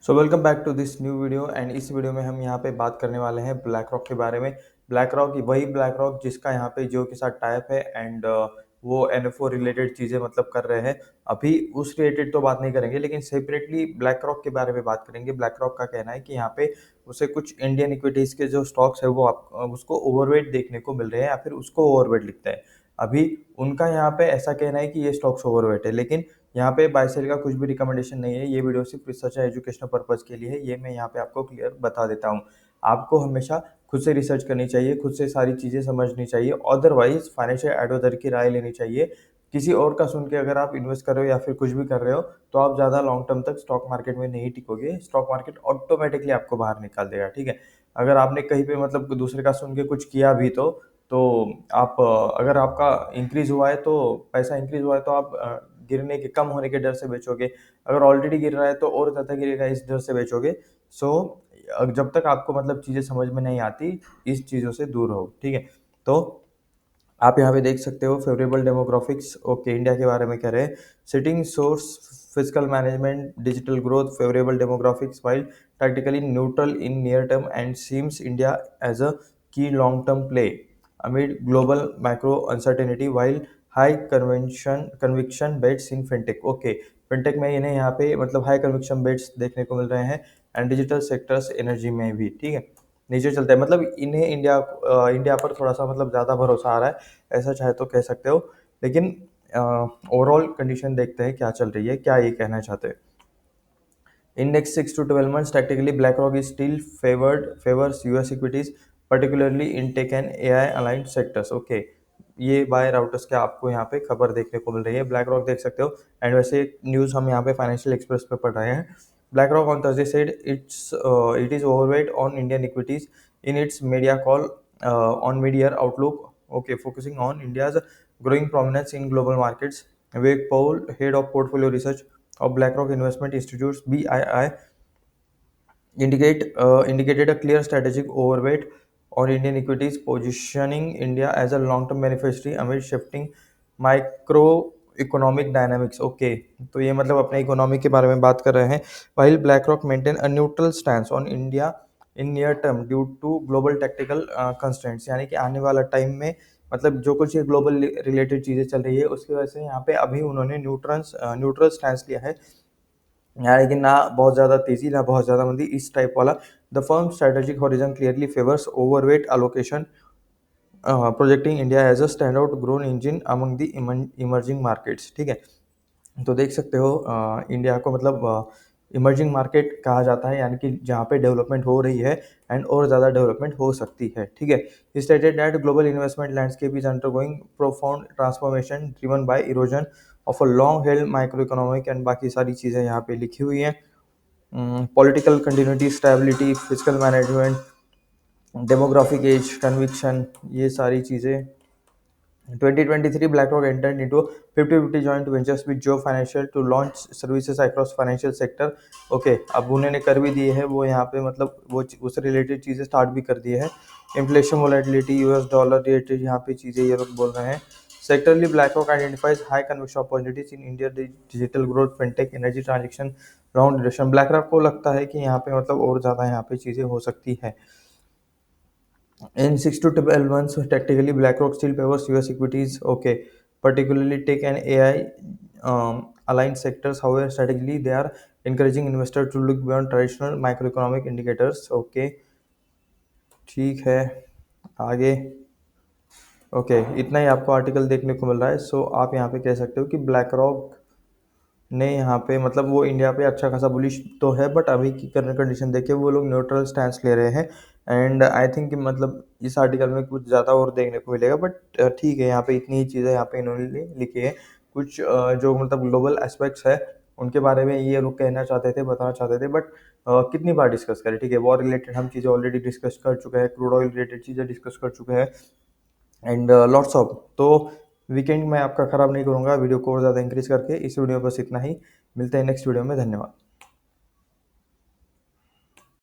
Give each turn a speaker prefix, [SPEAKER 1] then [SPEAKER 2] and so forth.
[SPEAKER 1] So welcome back to this new video and इस video में हम यहाँ पे बात करने वाले हैं ब्लैक रॉक के बारे में। ब्लैक रॉक वही ब्लैक रॉक जिसका यहाँ पे जियो के साथ टाइप है एंड वो एनएफओ रिलेटेड चीज़ें मतलब कर रहे हैं। अभी उस रिलेटेड तो बात नहीं करेंगे, लेकिन सेपरेटली ब्लैक रॉक के बारे में बात करेंगे। ब्लैक रॉक का कहना है कि यहाँ पे उसे कुछ इंडियन इक्विटीज़ के जो स्टॉक्स है वो उसको ओवरवेट देखने को मिल रहे हैं या फिर उसको ओवरवेट लिखता है। अभी उनका यहाँ पे ऐसा कहना है कि ये स्टॉक्स ओवरवेट है, लेकिन यहाँ पे बाय सेल का कुछ भी रिकमेंडेशन नहीं है। ये वीडियो सिर्फ रिसर्च या एजुकेशनल पर्पज़ के लिए है, ये मैं यहाँ पे आपको क्लियर बता देता हूँ। आपको हमेशा खुद से रिसर्च करनी चाहिए, खुद से सारी चीज़ें समझनी चाहिए, अदरवाइज फाइनेंशियल एडवाइजर की राय लेनी चाहिए। किसी और का सुन के अगर आप इन्वेस्ट कर रहे हो या फिर कुछ भी कर रहे हो तो आप ज़्यादा लॉन्ग टर्म तक स्टॉक मार्केट में नहीं टिकोगे। स्टॉक मार्केट ऑटोमेटिकली आपको बाहर निकाल देगा, ठीक है। अगर आपने कहीं पे मतलब दूसरे का सुन के कुछ किया भी तो आप अगर आपका इंक्रीज हुआ है तो पैसा इंक्रीज हुआ है तो आप गिरने के कम होने के डर से बेचोगे। अगर ऑलरेडी गिर रहा है तो और ज़्यादा गिरेगा इस डर से बेचोगे। सो जब तक आपको मतलब चीज़ें समझ में नहीं आती इस चीज़ों से दूर रहो, ठीक है। तो आप यहाँ पे देख सकते हो फेवरेबल डेमोग्राफिक्स। ओके, इंडिया के बारे में कह रहे हैं sitting source physical management digital growth favourable demographics while tactically neutral in near term and seems India as a key long term play amid global macro uncertainty while high conviction bets in fintech। Okay, fintech में इन्हें यहाँ पे मतलब high conviction bets देखने को मिल रहे हैं and digital sectors energy में भी, ठीक है। नीचे चलते हैं, मतलब इन्हें इंडिया पर थोड़ा सा मतलब ज़्यादा भरोसा आ रहा है, ऐसा चाहे तो कह सकते हो। लेकिन ओवरऑल कंडीशन देखते हैं क्या चल रही है, क्या ये कहना चाहते हैं। In next 6 to 12 months, tactically BlackRock is still favors US equities, particularly in tech and AI aligned sectors। Okay, ये बाय राउटर्स के आपको यहाँ पे खबर देखने को मिल रही है। ब्लैक रॉक देख सकते हो एंड वैसे न्यूज़ हम यहाँ पे फाइनेंशियल एक्सप्रेस पे पढ़ रहे हैं। Black rock on Thursday said it is overweight on Indian equities in its media call on media outlook. Okay, focusing on India's growing prominence in global markets। Vivek Paul, head of portfolio research of BlackRock Investment Institutes (BII), indicated a clear strategic overweight on Indian equities, positioning India as a long-term beneficiary amid shifting macroeconomic dynamics। Okay, तो ये मतलब अपने economy के बारे में बात कर रहे हैं। While BlackRock maintain a neutral stance on India in near term due to global tactical constraints, यानी कि आने वाला टाइम में मतलब जो कुछ ये ग्लोबल रिलेटेड चीज़ें चल रही है उसकी वजह से यहाँ पे अभी उन्होंने न्यूट्रल स्टैंड लिया है। यहाँ लेकिन ना बहुत ज़्यादा तेज़ी ना बहुत ज़्यादा मंदी, इस टाइप वाला। The firm strategic horizon clearly favours overweight allocation, projecting India as a stand out growth engine among the emerging markets, ठीक है। तो देख सकते हो इंडिया को मतलब इमर्जिंग मार्केट कहा जाता है, यानी कि जहाँ पे डेवलपमेंट हो रही है एंड और ज़्यादा डेवलपमेंट हो सकती है, ठीक है। He stated that global investment landscape is undergoing profound transformation driven by erosion of a long held microeconomic and बाकी सारी चीज़ें यहाँ पे लिखी हुई हैं। Political continuity, stability, physical management, demographic edge, conviction, ये सारी चीज़ें। 2023 BlackRock entered into 50-50 joint ventures with Joe Financial to launch services across financial sector। Okay, अब उन्होंने कर भी दिए है वो यहाँ पे मतलब वो उससे रिलेटेड चीज़ें स्टार्ट भी कर दिए हैं। Inflation volatility, US dollar related यहाँ पे चीज़ें ये लोग बोल रहे हैं। सेक्टरली BlackRock identifies high conviction opportunities in India digital growth, fintech, energy transaction, long duration. BlackRock को लगता है कि यहाँ पे मतलब और ज़्यादा यहाँ पे चीज़ें हो सकती है। In 6 to 12 months, tactically, BlackRock still favors US equities, okay, particularly tech and AI aligned sectors. However, strategically, they are encouraging investors to look beyond traditional macroeconomic indicators, okay, ठीक है। आगे, ओके, इतना ही आपको आर्टिकल देखने को मिल रहा है। सो आप यहाँ पे कह सकते हो कि ब्लैक रॉक ने यहाँ पे मतलब वो इंडिया पे अच्छा खासा बुलिश तो है, बट अभी की करंट कंडीशन देख के वो लोग न्यूट्रल स्टैंस ले रहे हैं। एंड आई थिंक मतलब इस आर्टिकल में कुछ ज़्यादा और देखने को मिलेगा, बट ठीक है, यहाँ पे इतनी ही चीज़ें यहाँ पे इन्होंने लिखी है। कुछ जो मतलब ग्लोबल एस्पेक्ट्स है उनके बारे में ये लोग कहना चाहते थे, बताना चाहते थे, बट कितनी बार डिस्कस करें, ठीक है। वॉर रिलेटेड हम चीज़ें ऑलरेडी डिस्कस कर चुके हैं, क्रूड ऑयल रिलेटेड चीज़ें डिस्कस कर चुके हैं एंड लॉट्स ऑफ। तो वीकेंड में आपका ख़राब नहीं करूँगा वीडियो को और ज़्यादा इंक्रीज करके। इस वीडियो में बस इतना ही, मिलते हैं नेक्स्ट वीडियो में, धन्यवाद।